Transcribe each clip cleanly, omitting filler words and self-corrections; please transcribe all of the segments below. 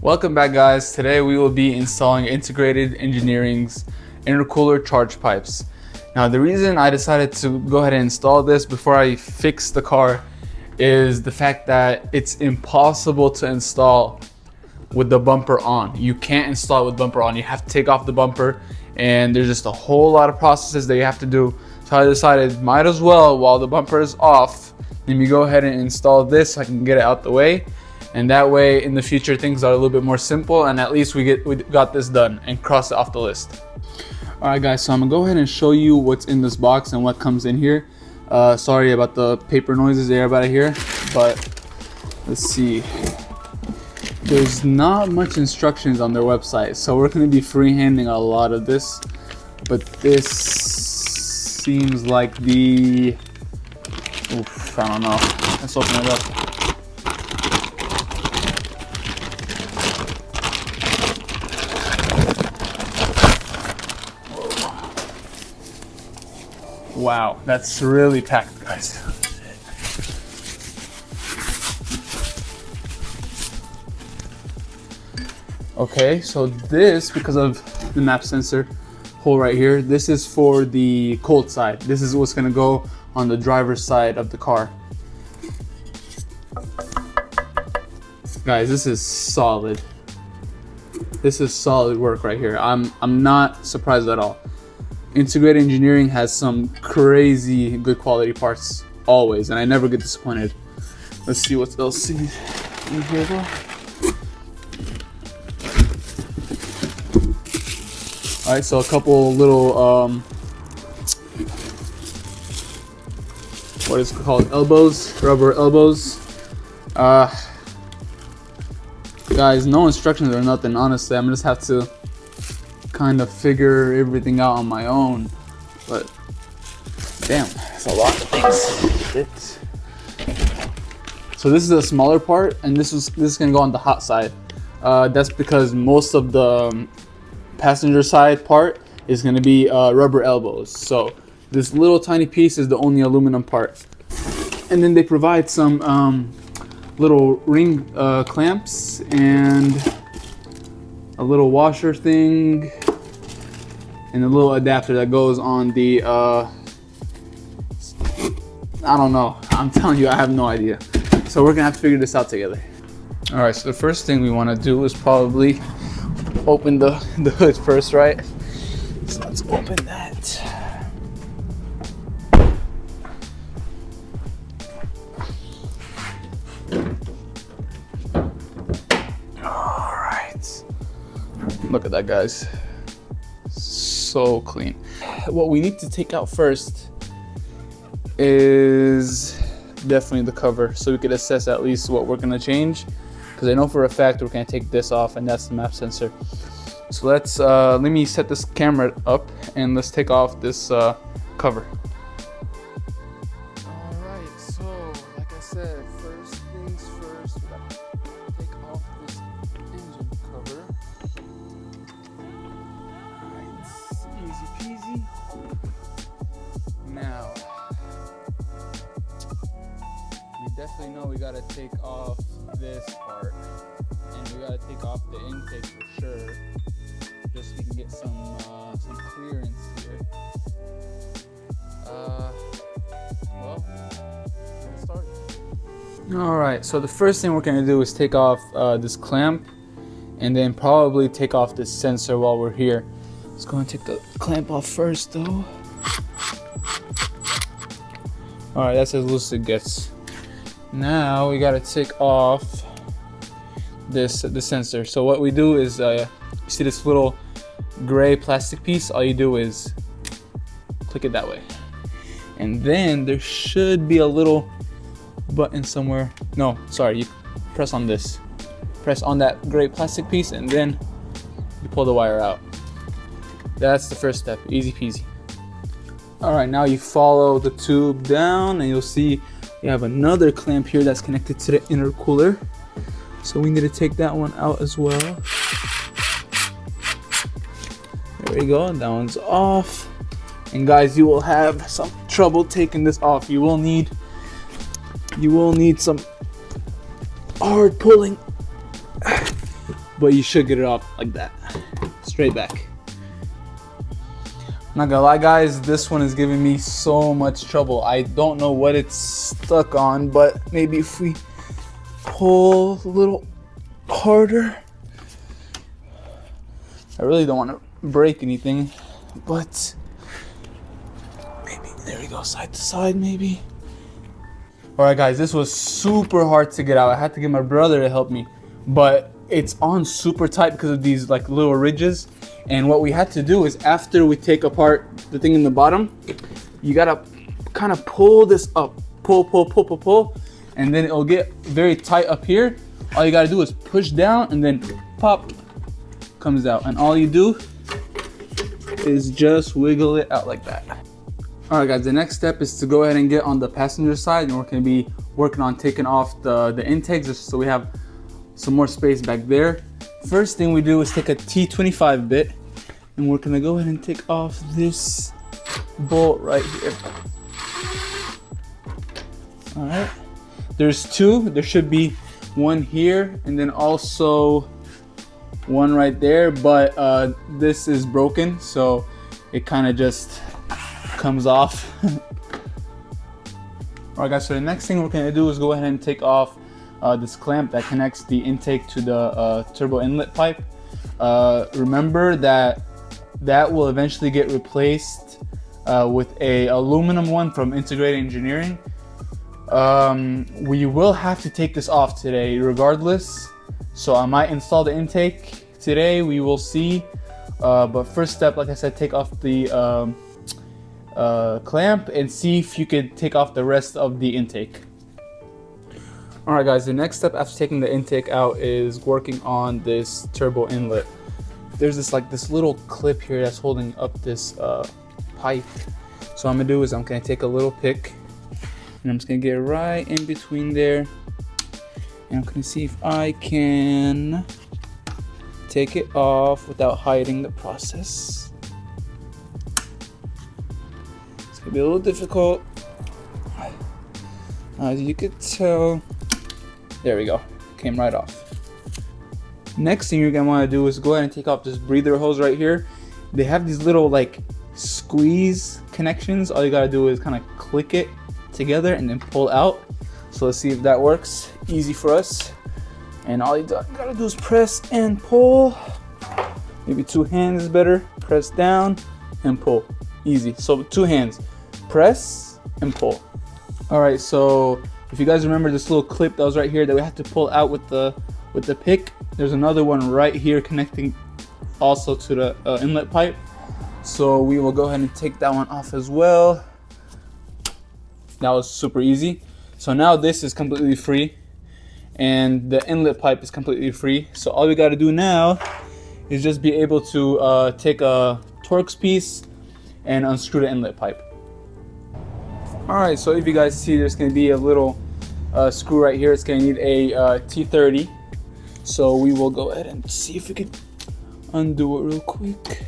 Welcome back, guys. Today we will be installing Integrated Engineering's intercooler charge pipes. Now the reason I decided to go ahead and install this before I fix the car is the fact that it's impossible to install with the bumper on. You can't install it with bumper on. You have to take off the bumper, and there's just a whole lot of processes that you have to do. So I decided might as well, while the bumper is off, let me go ahead and install this so I can get it out the way. And that way in the future things are a little bit more simple, and at least we got this done and cross it off the list. Alright guys, so I'm gonna go ahead and show you what's in this box and what comes in here. Sorry about the paper noises there about here, but let's see. There's not much instructions on their website, so we're gonna be freehanding a lot of this, but this seems like the, oof, I don't know. Let's open it up. Wow, that's really packed, guys. Okay, so this, because of the map sensor hole right here, this is for the cold side. This is what's gonna go on the driver's side of the car. Guys, this is solid. This is solid work right here. I'm not surprised at all. Integrated Engineering has some crazy good quality parts always, and I never get disappointed. Let's see what else in here though. Alright, so a couple little what is it called? Elbows, rubber elbows. Guys, no instructions or nothing, honestly. I'm just have to kind of figure everything out on my own, but damn, that's a lot of things. So this is a smaller part, and this is gonna go on the hot side. That's because most of the passenger side part is gonna be rubber elbows. So this little tiny piece is the only aluminum part, and then they provide some little ring clamps and a little washer thing and a little adapter that goes on the I don't know, I'm telling you, I have no idea. So we're gonna have to figure this out together. All right, so the first thing we want to do is probably open the hood first, right? So let's open that. All right, look at that, guys. So clean. What we need to take out first is definitely the cover, so we could assess at least what we're gonna change, because I know for a fact we're gonna take this off, and that's the map sensor. So let's let me set this camera up and let's take off this cover. All right, so like I said, first things first, we gotta take off this engine cover. Easy peasy. Now, we definitely know we gotta take off this part, and we gotta take off the intake for sure, just so we can get some clearance here. Well, let's start. All right, so the first thing we're gonna do is take off this clamp, and then probably take off this sensor while we're here. Let's go and take the clamp off first though. Alright, that's as loose as it gets. Now we gotta take off the sensor. So what we do is, you see this little gray plastic piece? All you do is click it that way. And then there should be a little button somewhere. No, sorry, you press on this. Press on that gray plastic piece, and then you pull the wire out. That's the first step, easy peasy. All right, now you follow the tube down, and you'll see you have another clamp here that's connected to the intercooler. So we need to take that one out as well. There we go, that one's off. And guys, you will have some trouble taking this off. You will need some hard pulling. but you should get it off like that, straight back. I'm not gonna lie guys, this one is giving me so much trouble. I don't know what it's stuck on, but maybe if we pull a little harder. I really don't want to break anything, but maybe, there we go, side to side maybe. All right guys, this was super hard to get out. I had to get my brother to help me, but it's on super tight because of these like little ridges. And what we had to do is, after we take apart the thing in the bottom, you gotta kind of pull this up, pull, and then it'll get very tight up here. All you gotta do is push down and then pop, comes out. And all you do is just wiggle it out like that. All right guys, the next step is to go ahead and get on the passenger side, and we're gonna be working on taking off the intakes just so we have some more space back there. First thing we do is take a T25 bit, and we're gonna go ahead and take off this bolt right here. All right, there's two. There should be one here and then also one right there, but this is broken, so it kind of just comes off. All right guys, so the next thing we're gonna do is go ahead and take off this clamp that connects the intake to the turbo inlet pipe. Remember that will eventually get replaced with a aluminum one from Integrated Engineering. We will have to take this off today regardless, so I might install the intake today, we will see. But first step, like I said, take off the clamp and see if you could take off the rest of the intake. All right guys, the next step after taking the intake out is working on this turbo inlet. There's this little clip here that's holding up this pipe. So what I'm gonna do is I'm gonna take a little pick and I'm just gonna get right in between there, and I'm gonna see if I can take it off without hiding the process. It's gonna be a little difficult, as you could tell. There we go, came right off. Next thing you're gonna wanna do is go ahead and take off this breather hose right here. They have these little like squeeze connections. All you gotta do is kind of click it together and then pull out. So let's see if that works. Easy for us. And all you gotta do is press and pull. Maybe two hands is better. Press down and pull. Easy. So two hands, press and pull. All right, so if you guys remember this little clip that was right here that we had to pull out with the pick, there's another one right here connecting also to the inlet pipe. So we will go ahead and take that one off as well. That was super easy. So now this is completely free and the inlet pipe is completely free. So all we got to do now is just be able to take a Torx piece and unscrew the inlet pipe. All right, so if you guys see, there's going to be a little screw right here. It's going to need a T30. So we will go ahead and see if we can undo it real quick.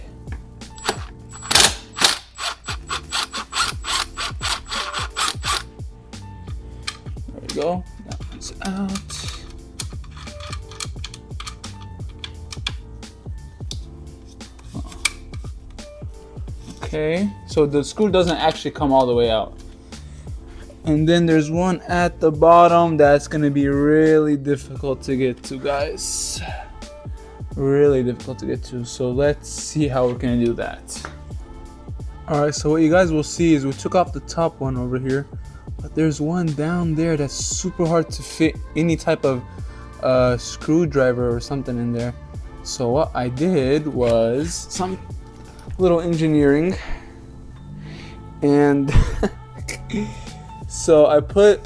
There we go. That one's out. Okay, so the screw doesn't actually come all the way out. And then there's one at the bottom that's gonna be really difficult to get to, guys. Really difficult to get to. So let's see how we're gonna do that. All right, so what you guys will see is we took off the top one over here, but there's one down there that's super hard to fit any type of screwdriver or something in there. So what I did was some little engineering, and so I don't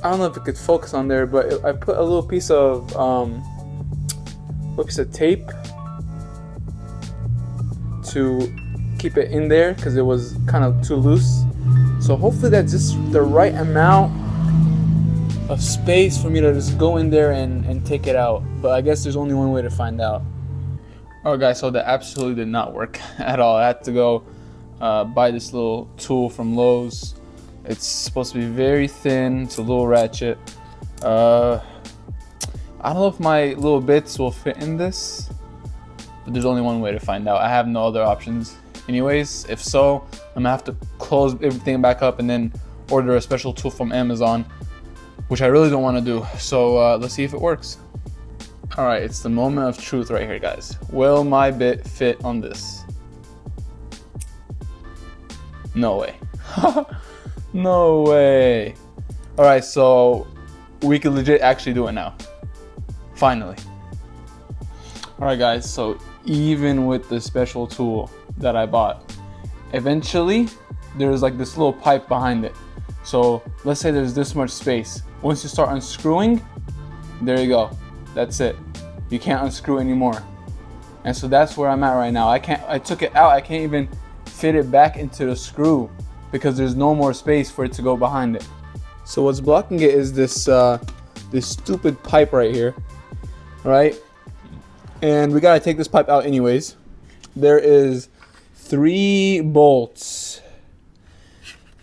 know if it could focus on there, but I put a little piece of tape to keep it in there because it was kind of too loose. So hopefully that's just the right amount of space for me to just go in there and take it out. But I guess there's only one way to find out. Alright guys, so that absolutely did not work at all. I had to go buy this little tool from Lowe's. It's supposed to be very thin. It's a little ratchet. I don't know if my little bits will fit in this, but there's only one way to find out. I have no other options anyways. If so, I'm gonna have to close everything back up and then order a special tool from Amazon, which I really don't want to do. So let's see if it works. All right, it's the moment of truth right here, guys. Will my bit fit on this? No way. No way. All right, so we can legit actually do it now. Finally. All right, guys, so even with the special tool that I bought, eventually there's like this little pipe behind it. So let's say there's this much space. Once you start unscrewing, there you go. That's it. You can't unscrew anymore. And so that's where I'm at right now. I took it out. I can't even fit it back into the screw because there's no more space for it to go behind it. So what's blocking it is this this stupid pipe right here, right? And we gotta take this pipe out anyways. There is 3 bolts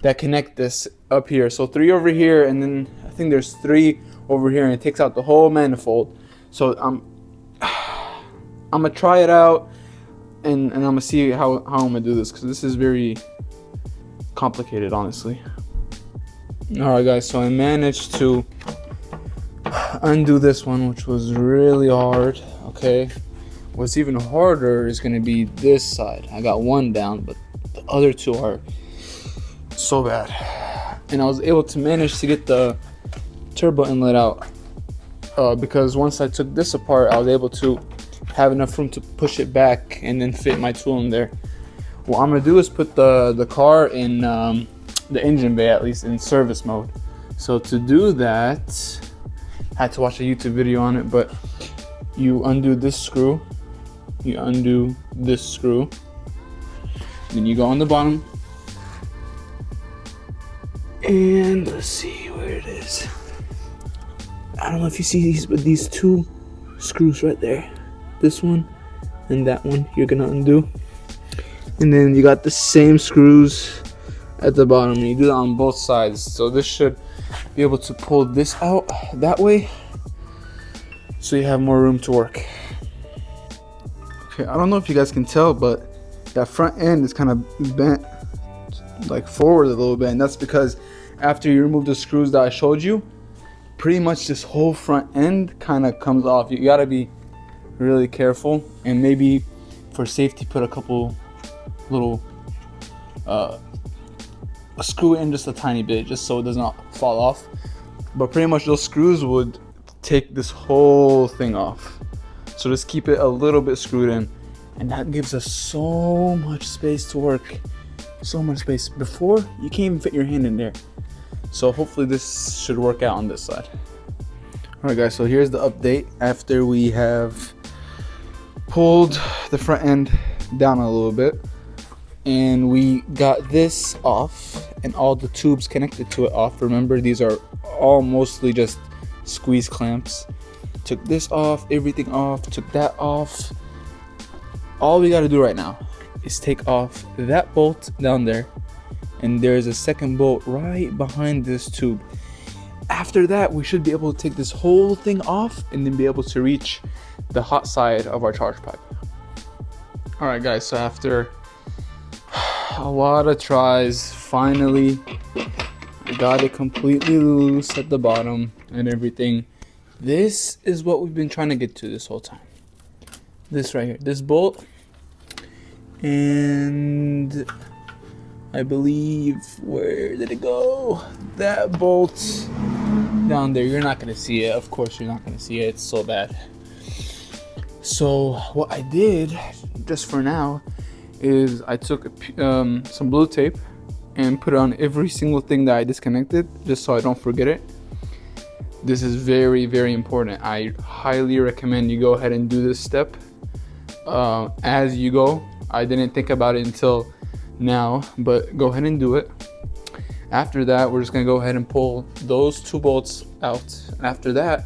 that connect this up here. So 3 over here, and then I think there's 3 over here, and it takes out the whole manifold. So I'm gonna try it out, and I'm gonna see how I'm gonna do this, because this is very complicated, honestly. All right, guys, so I managed to undo this one, which was really hard. Okay, what's even harder is gonna be this side. I got one down, but the other 2 are so bad. And I was able to manage to get the turbo inlet out because once I took this apart, I was able to have enough room to push it back and then fit my tool in there. What I'm gonna do is put the car in the engine bay, at least in service mode. So to do that, I had to watch a YouTube video on it, but you undo this screw, you undo this screw, then you go on the bottom, and let's see where it is. I don't know if you see these, but these 2 screws right there, this one and that one, you're gonna undo. And then you got the same screws at the bottom, and you do that on both sides. So this should be able to pull this out that way, so you have more room to work. Okay, I don't know if you guys can tell, but that front end is kind of bent like forward a little bit, and that's because after you remove the screws that I showed you, pretty much this whole front end kind of comes off. You gotta be really careful, and maybe for safety put a couple little screw in just a tiny bit, just so it does not fall off. But pretty much those screws would take this whole thing off. So just keep it a little bit screwed in, and that gives us so much space to work. So much space. Before, you can't even fit your hand in there. So hopefully this should work out on this side. Alright guys, so here's the update after we have pulled the front end down a little bit, and we got this off and all the tubes connected to it off. Remember, these are all mostly just squeeze clamps. Took this off, everything off, took that off. All we got to do right now is take off that bolt down there, and there's a second bolt right behind this tube. After that, we should be able to take this whole thing off and then be able to reach the hot side of our charge pipe. All right guys, so after a lot of tries, finally I got it completely loose at the bottom and everything. This is what we've been trying to get to this whole time. This right here, this bolt, and I believe, where did it go? That bolt down there. You're not gonna see it, of course you're not gonna see it, it's so bad. So what I did, just for now, is I took some blue tape and put it on every single thing that I disconnected, just so I don't forget it. This is very, very important. I highly recommend you go ahead and do this step as you go. I didn't think about it until now, but go ahead and do it. After that, we're just gonna go ahead and pull those 2 bolts out. After that,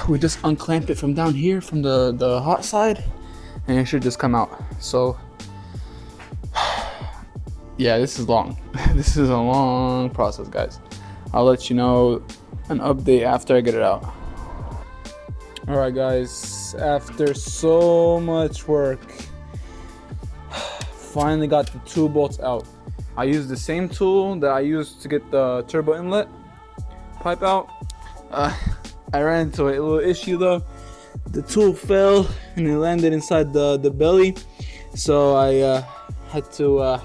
we just unclamp it from down here, from the hot side, and it should just come out. So yeah, this is long. This is a long process, guys. I'll let you know an update after I get it out. All right, guys, after so much work, finally got the two bolts out. I used the same tool that I used to get the turbo inlet pipe out. I ran into a little issue though. The tool fell and it landed inside the belly, so I had to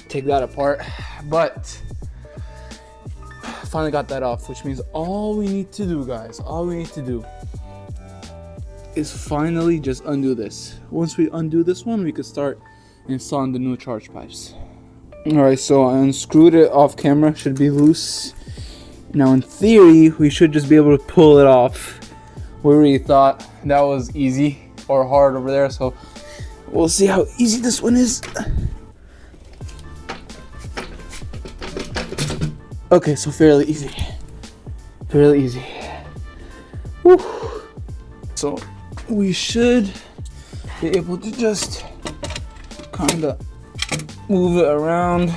take that apart, but finally got that off, which means all we need to do, guys, all we need to do is finally just undo this. Once we undo this one, we could start installing the new charge pipes. All right, so I unscrewed it off camera, should be loose. Now in theory, we should just be able to pull it off. We really thought that was easy or hard over there, so we'll see how easy this one is. Okay, so fairly easy. Fairly easy. Whew. So we should be able to just kind of move it around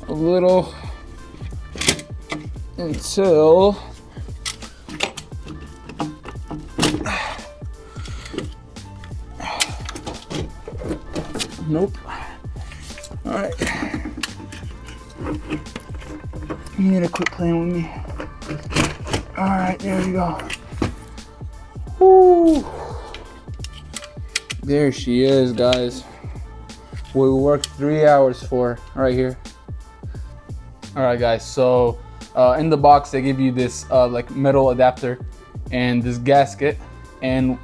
a little until nope. All right. You need to quit playing with me. All right, there we go. Woo. There she is, guys. We worked 3 hours for right here. All right, guys. So in the box they give you this like metal adapter and this gasket, and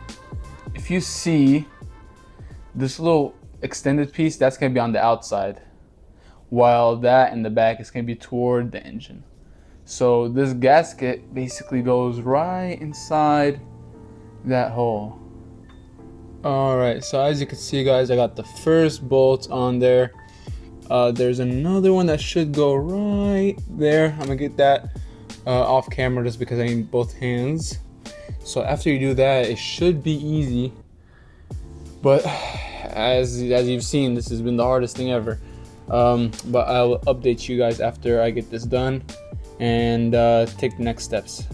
if you see this little extended piece, that's gonna be on the outside, while that in the back is gonna be toward the engine. So this gasket basically goes right inside that hole. All right, so as you can see, guys, I got the first bolt on there. There's another one that should go right there. I'm gonna get that off camera just because I need both hands. So after you do that, it should be easy, but as you've seen, this has been the hardest thing ever. But I'll update you guys after I get this done and take the next steps.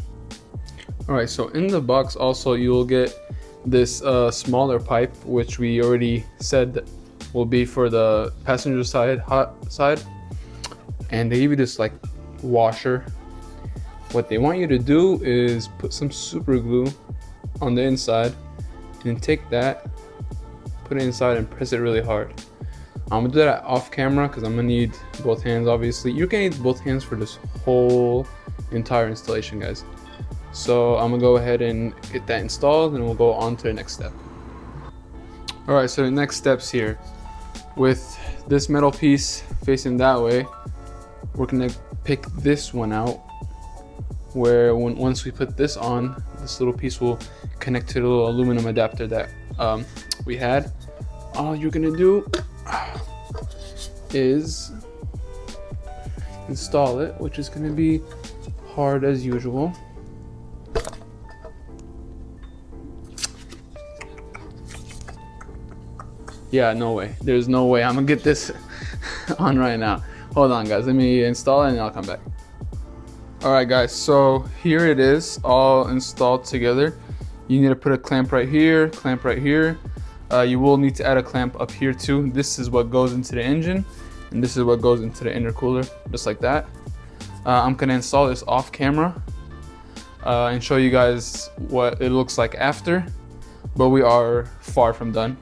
All right, so in the box also you will get this smaller pipe, which we already said will be for the passenger side, hot side, and they give you this like washer. What they want you to do is put some super glue on the inside and take that, put it inside and press it really hard. I'm gonna do that off camera because I'm gonna need both hands. Obviously you're gonna need both hands for this whole entire installation, guys. So I'm gonna go ahead and get that installed and we'll go on to the next step. All right, so the next steps here, with this metal piece facing that way, we're gonna pick this one out, where once we put this on, this little piece will connect to the little aluminum adapter that we had. All you're gonna do is install it, which is gonna be hard as usual. Yeah, no way. There's no way I'm gonna get this on right now. Hold on, guys. Let me install it and I'll come back. All right, guys. So here it is, all installed together. You need to put a clamp right here, clamp right here. You will need to add a clamp up here too. This is what goes into the engine, and this is what goes into the intercooler, just like that. I'm gonna install this off camera and show you guys what it looks like after, but we are far from done.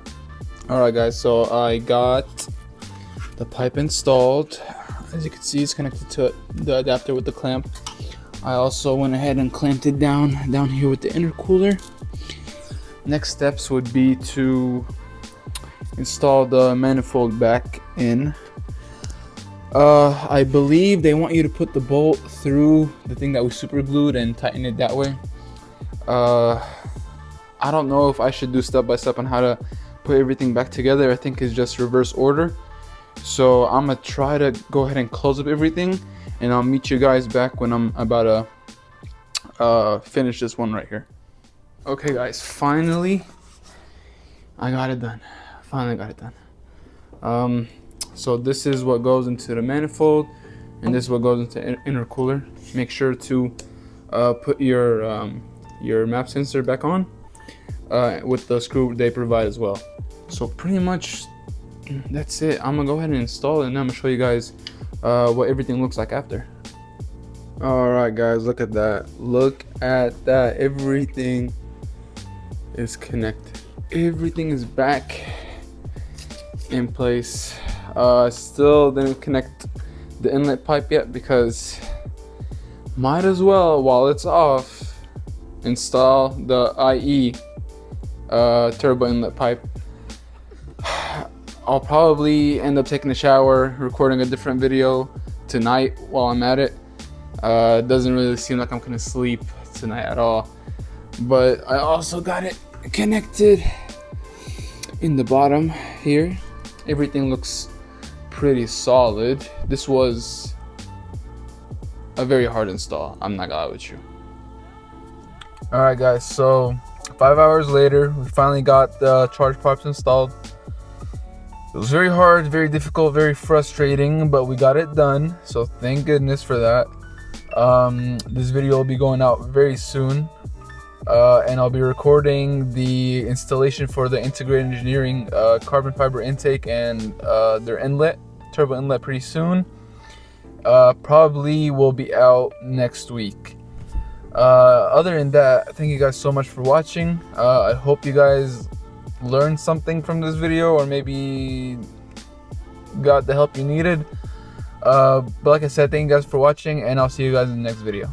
All right, guys, so I got the pipe installed. As you can see, it's connected to the adapter with the clamp. I also went ahead and clamped it down here with the intercooler. Next steps would be to install the manifold back in. I believe they want you to put the bolt through the thing that we super glued and tighten it that way. I don't know if I should do step by step on how to put everything back together. I think it's just reverse order. So I'm gonna try to go ahead and close up everything, and I'll meet you guys back when I'm about to finish this one right here. Okay, guys, finally I got it done. Finally got it done. So this is what goes into the manifold, and this is what goes into intercooler. Make sure to put your your map sensor back on with the screw they provide as well. So pretty much that's it. I'm gonna go ahead and install it, and I'm gonna show you guys what everything looks like after. All right, guys, look at that. Look at that. Everything is connected. Everything is back in place. Still didn't connect the inlet pipe yet because might as well, while it's off, install the IE turbo inlet pipe. I'll probably end up taking a shower, recording a different video tonight while I'm at it. It doesn't really seem like I'm gonna sleep tonight at all. But I also got it connected in the bottom here. Everything looks pretty solid. This was a very hard install, I'm not gonna lie with you. Alright guys, so 5 hours later, we finally got the charge pipes installed. It was very hard, very difficult, very frustrating, but we got it done, so thank goodness for that. This video will be going out very soon, and I'll be recording the installation for the integrated engineering carbon fiber intake and their inlet, turbo inlet, pretty soon. Probably will be out next week. Other than that, thank you guys so much for watching. I hope you guys learned something from this video, or maybe got the help you needed. But like I said, thank you guys for watching, and I'll see you guys in the next video.